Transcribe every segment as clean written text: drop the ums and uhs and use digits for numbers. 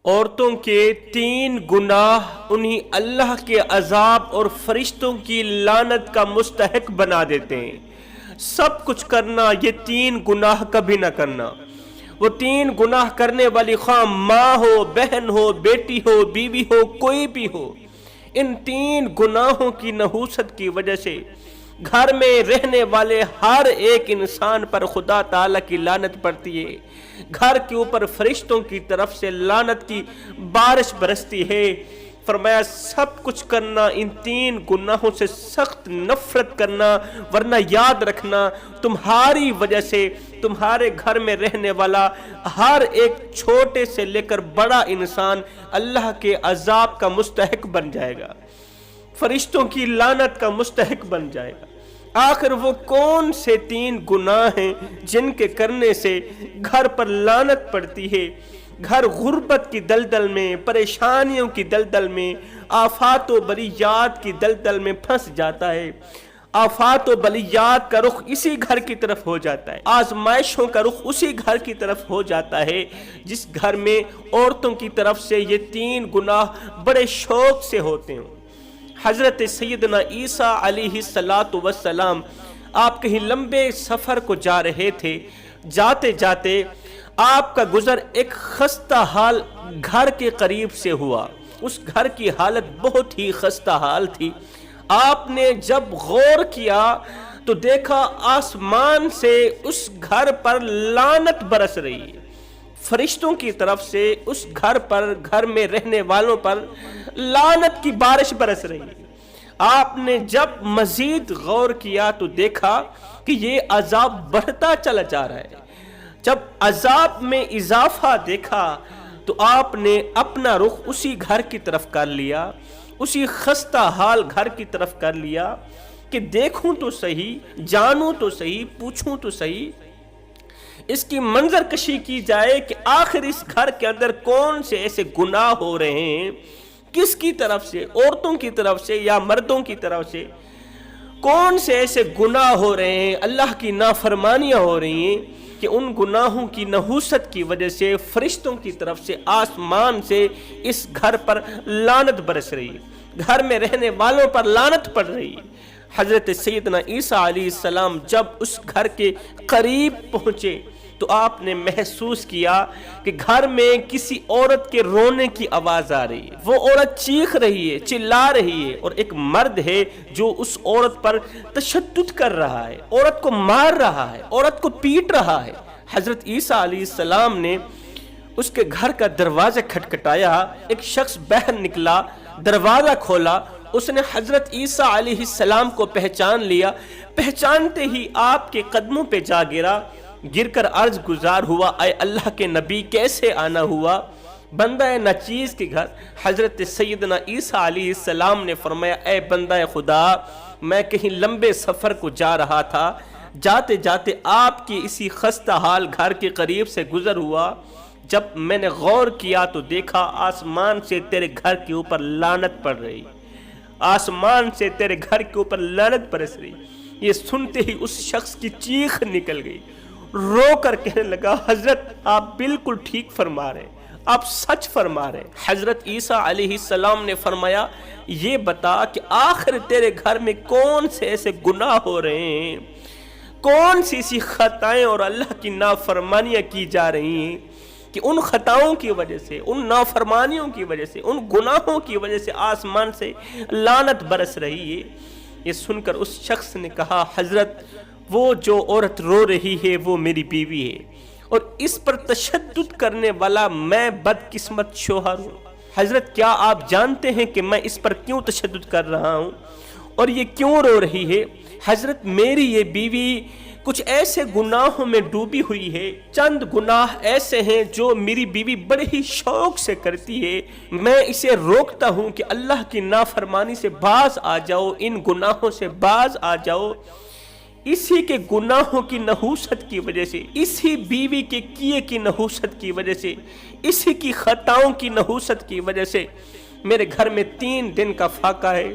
عورتوں کے 3 گناہ انہیں اللہ کے عذاب اور فرشتوں کی لعنت کا مستحق بنا دیتے ہیں۔ سب کچھ کرنا، یہ 3 گناہ کبھی نہ کرنا۔ وہ 3 گناہ کرنے والی خواہ ماں ہو، بہن ہو، بیٹی ہو، بیوی ہو، کوئی بھی ہو، ان 3 گناہوں کی نحوست کی وجہ سے گھر میں رہنے والے ہر ایک انسان پر خدا تعالیٰ کی لعنت پڑتی ہے۔ گھر کے اوپر فرشتوں کی طرف سے لعنت کی بارش برستی ہے۔ فرمایا سب کچھ کرنا، ان 3 گناہوں سے سخت نفرت کرنا، ورنہ یاد رکھنا تمہاری وجہ سے تمہارے گھر میں رہنے والا ہر ایک چھوٹے سے لے کر بڑا انسان اللہ کے عذاب کا مستحق بن جائے گا، فرشتوں کی لعنت کا مستحق بن جائے گا۔ آخر وہ کون سے 3 گناہ ہیں جن کے کرنے سے گھر پر لعنت پڑتی ہے؟ گھر غربت کی دلدل میں، پریشانیوں کی دلدل میں، آفات و بلیات کی دلدل میں پھنس جاتا ہے۔ آفات و بلیات کا رخ اسی گھر کی طرف ہو جاتا ہے، آزمائشوں کا رخ اسی گھر کی طرف ہو جاتا ہے جس گھر میں عورتوں کی طرف سے یہ 3 گناہ بڑے شوق سے ہوتے ہیں۔ حضرت سیدنا عیسیٰ علیہ السلام آپ کہیں لمبے سفر کو جا رہے تھے، جاتے جاتے آپ کا گزر ایک خستہ حال گھر کے قریب سے ہوا۔ اس گھر کی حالت بہت ہی خستہ حال تھی۔ آپ نے جب غور کیا تو دیکھا آسمان سے اس گھر پر لعنت برس رہی ہے، فرشتوں کی طرف سے اس گھر پر، گھر میں رہنے والوں پر لعنت کی بارش برس رہی ہے۔ آپ نے جب مزید غور کیا تو دیکھا کہ یہ عذاب بڑھتا چلا جا رہا ہے۔ جب عذاب میں اضافہ دیکھا تو آپ نے اپنا رخ اسی گھر کی طرف کر لیا، اسی خستہ حال گھر کی طرف کر لیا کہ دیکھوں تو صحیح، جانوں تو صحیح، پوچھوں تو صحیح، اس کی منظر کشی کی جائے کہ آخر اس گھر کے اندر کون سے ایسے گناہ ہو رہے ہیں، کس کی طرف سے، عورتوں کی طرف سے یا مردوں کی طرف سے، کون سے ایسے گناہ ہو رہے ہیں، اللہ کی نافرمانیاں ہو رہی ہیں کہ ان گناہوں کی نحوست کی وجہ سے فرشتوں کی طرف سے آسمان سے اس گھر پر لعنت برس رہی ہے، گھر میں رہنے والوں پر لعنت پڑ رہی ہے۔ حضرت سیدنا عیسیٰ علیہ السلام جب اس گھر کے قریب پہنچے تو آپ نے محسوس کیا کہ گھر میں کسی عورت کے رونے کی آواز آ رہی ہے، وہ عورت چیخ رہی ہے، چلا رہی ہے، اور ایک مرد ہے جو اس عورت پر تشدد کر رہا ہے، عورت کو مار رہا ہے، عورت کو پیٹ رہا ہے۔ حضرت عیسیٰ علیہ السلام نے اس کے گھر کا دروازہ کھٹکھٹایا، ایک شخص باہر نکلا، دروازہ کھولا، اس نے حضرت عیسیٰ علیہ السلام کو پہچان لیا، پہچانتے ہی آپ کے قدموں پہ جا گرا، گر کر عرض گزار ہوا، اے اللہ کے نبی کیسے آنا ہوا؟ بندہ ناچیز کے گھر۔ حضرت سیدنا عیسیٰ علیہ السلام نے فرمایا اے بندہ خدا، میں کہیں لمبے سفر کو جا رہا تھا، جاتے جاتے آپ کی اسی خستہ حال گھر کے قریب سے گزر ہوا، جب میں نے غور کیا تو دیکھا آسمان سے تیرے گھر کے اوپر لعنت پڑ رہی، آسمان سے تیرے گھر کے اوپر لعنت برس رہی۔ یہ سنتے ہی اس شخص کی چیخ نکل گئی، رو کر کہنے لگا حضرت آپ بالکل ٹھیک فرما رہے، آپ سچ فرما رہے۔ حضرت عیسیٰ علیہ السلام نے فرمایا یہ بتا کہ آخر تیرے گھر میں کون سے ایسے گناہ ہو رہے ہیں، کون سی ایسی خطائیں اور اللہ کی نافرمانیاں کی جا رہی ہیں کہ ان خطاؤں کی وجہ سے، ان نافرمانیوں کی وجہ سے، ان گناہوں کی وجہ سے آسمان سے لعنت برس رہی ہے۔ یہ سن کر اس شخص نے کہا حضرت وہ جو عورت رو رہی ہے وہ میری بیوی ہے، اور اس پر تشدد کرنے والا میں بدقسمت شوہر ہوں۔ حضرت کیا آپ جانتے ہیں کہ میں اس پر کیوں تشدد کر رہا ہوں اور یہ کیوں رو رہی ہے؟ حضرت میری یہ بیوی کچھ ایسے گناہوں میں ڈوبی ہوئی ہے، چند گناہ ایسے ہیں جو میری بیوی بڑے ہی شوق سے کرتی ہے، میں اسے روکتا ہوں کہ اللہ کی نافرمانی سے باز آ جاؤ، ان گناہوں سے باز آ جاؤ۔ اسی کے گناہوں کی نحوست کی وجہ سے، اسی بیوی کے کیے کی نحوست کی وجہ سے، اسی کی خطاؤں کی نحوست کی وجہ سے میرے گھر میں 3 دن کا فاقہ ہے،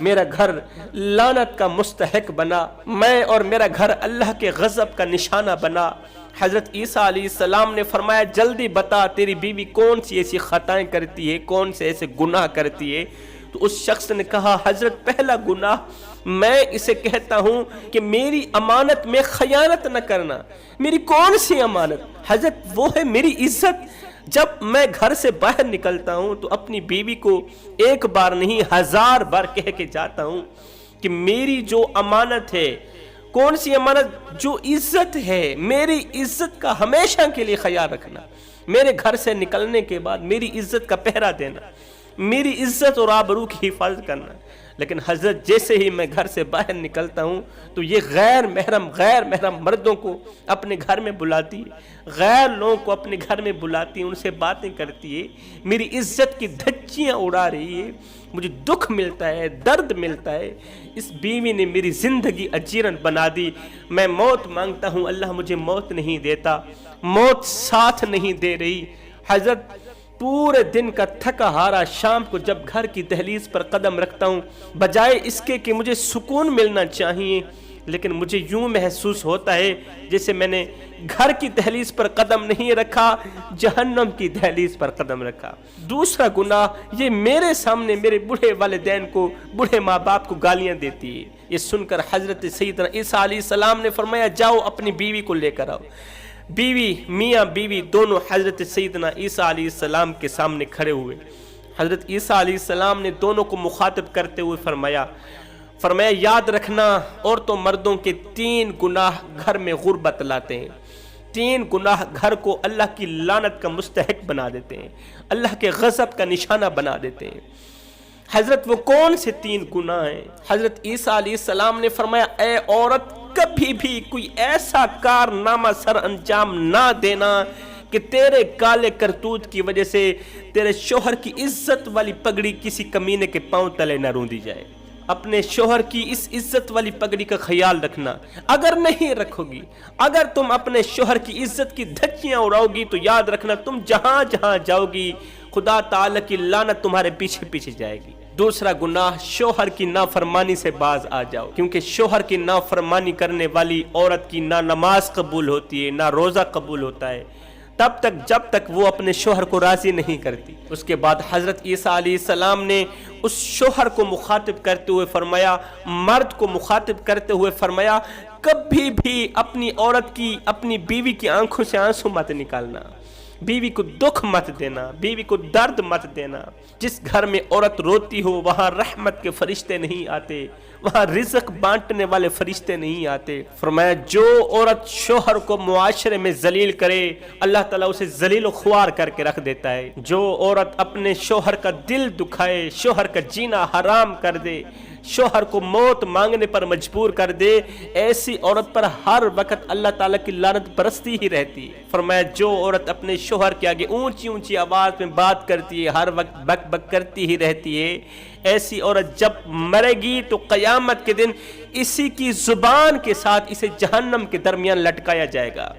میرا گھر لعنت کا مستحق بنا، میں اور میرا گھر اللہ کے غضب کا نشانہ بنا۔ حضرت عیسیٰ علیہ السلام نے فرمایا جلدی بتا تیری بیوی کون سی ایسی خطائیں کرتی ہے، کون سے ایسے گناہ کرتی ہے؟ تو اس شخص نے کہا حضرت پہلا گناہ میں اسے کہتا ہوں کہ میری امانت میں خیانت نہ کرنا۔ میری کون سی امانت؟ حضرت وہ ہے میری عزت۔ جب میں گھر سے باہر نکلتا ہوں تو اپنی بیوی کو 1 بار نہیں 1000 بار کہہ کے جاتا ہوں کہ میری جو امانت ہے، کون سی امانت؟ جو عزت ہے، میری عزت کا ہمیشہ کے لیے خیال رکھنا، میرے گھر سے نکلنے کے بعد میری عزت کا پہرا دینا، میری عزت اور آبرو کی حفاظت کرنا۔ لیکن حضرت جیسے ہی میں گھر سے باہر نکلتا ہوں تو یہ غیر محرم مردوں کو اپنے گھر میں بلاتی ہے، غیر لوگوں کو اپنے گھر میں بلاتی ہے، ان سے باتیں کرتی ہے، میری عزت کی دھجیاں اڑا رہی ہے۔ مجھے دکھ ملتا ہے، درد ملتا ہے، اس بیوی نے میری زندگی اجیرن بنا دی۔ میں موت مانگتا ہوں، اللہ مجھے موت نہیں دیتا، موت ساتھ نہیں دے رہی۔ حضرت پورے دن کا تھکا ہارا شام کو جب گھر کی دہلیز پر قدم رکھتا ہوں، بجائے اس کے کہ مجھے سکون ملنا چاہیے، لیکن مجھے یوں محسوس ہوتا ہے جیسے میں نے گھر کی دہلیز پر قدم نہیں رکھا، جہنم کی دہلیز پر قدم رکھا۔ دوسرا گناہ، یہ میرے سامنے میرے بوڑھے والدین کو، بوڑھے ماں باپ کو گالیاں دیتی ہے۔ یہ سن کر حضرت سیدنا عیسیٰ علیہ السلام نے فرمایا جاؤ اپنی بیوی کو لے کر آؤ۔ بیوی، میاں بیوی دونوں حضرت سیدنا عیسیٰ علیہ السلام کے سامنے کھڑے ہوئے۔ حضرت عیسیٰ علیہ السلام نے دونوں کو مخاطب کرتے ہوئے فرمایا یاد رکھنا عورتوں مردوں کے 3 گناہ گھر میں غربت لاتے ہیں، 3 گناہ گھر کو اللہ کی لعنت کا مستحق بنا دیتے ہیں، اللہ کے غضب کا نشانہ بنا دیتے ہیں۔ حضرت وہ کون سے 3 گناہ ہیں؟ حضرت عیسیٰ علیہ السلام نے فرمایا اے عورت، کبھی بھی کوئی ایسا کارنامہ سر انجام نہ دینا کہ تیرے کالے کرتوت کی وجہ سے تیرے شوہر کی عزت والی پگڑی کسی کمینے کے پاؤں تلے نہ روندی جائے۔ اپنے شوہر کی اس عزت والی پگڑی کا خیال رکھنا۔ اگر نہیں رکھو گی، اگر تم اپنے شوہر کی عزت کی دھجیاں اڑاؤ گی تو یاد رکھنا تم جہاں جہاں جاؤ گی خدا تعالی کی لعنت تمہارے پیچھے پیچھے جائے گی۔ دوسرا گناہ، شوہر کی نافرمانی سے باز آ جاؤ، کیونکہ شوہر کی نافرمانی کرنے والی عورت کی نہ نماز قبول ہوتی ہے، نہ روزہ قبول ہوتا ہے تب تک جب تک وہ اپنے شوہر کو راضی نہیں کرتی۔ اس کے بعد حضرت عیسیٰ علیہ السلام نے اس شوہر کو مخاطب کرتے ہوئے فرمایا، مرد کو مخاطب کرتے ہوئے فرمایا کبھی بھی اپنی عورت کی، اپنی بیوی کی آنکھوں سے آنسو مت نکالنا، بیوی کو دکھ مت دینا، بیوی کو درد مت دینا۔ جس گھر میں عورت روتی ہو وہاں رحمت کے فرشتے نہیں آتے، وہاں رزق بانٹنے والے فرشتے نہیں آتے۔ فرمایا جو عورت شوہر کو معاشرے میں ذلیل کرے اللہ تعالیٰ اسے ذلیل و خوار کر کے رکھ دیتا ہے۔ جو عورت اپنے شوہر کا دل دکھائے، شوہر کا جینا حرام کر دے، شوہر کو موت مانگنے پر مجبور کر دے، ایسی عورت پر ہر وقت اللہ تعالیٰ کی لعنت برستی ہی رہتی ہے۔ فرمایا جو عورت اپنے شوہر کے آگے اونچی اونچی آواز میں بات کرتی ہے، ہر وقت بک بک کرتی ہی رہتی ہے، ایسی عورت جب مرے گی تو قیامت کے دن اسی کی زبان کے ساتھ اسے جہنم کے درمیان لٹکایا جائے گا۔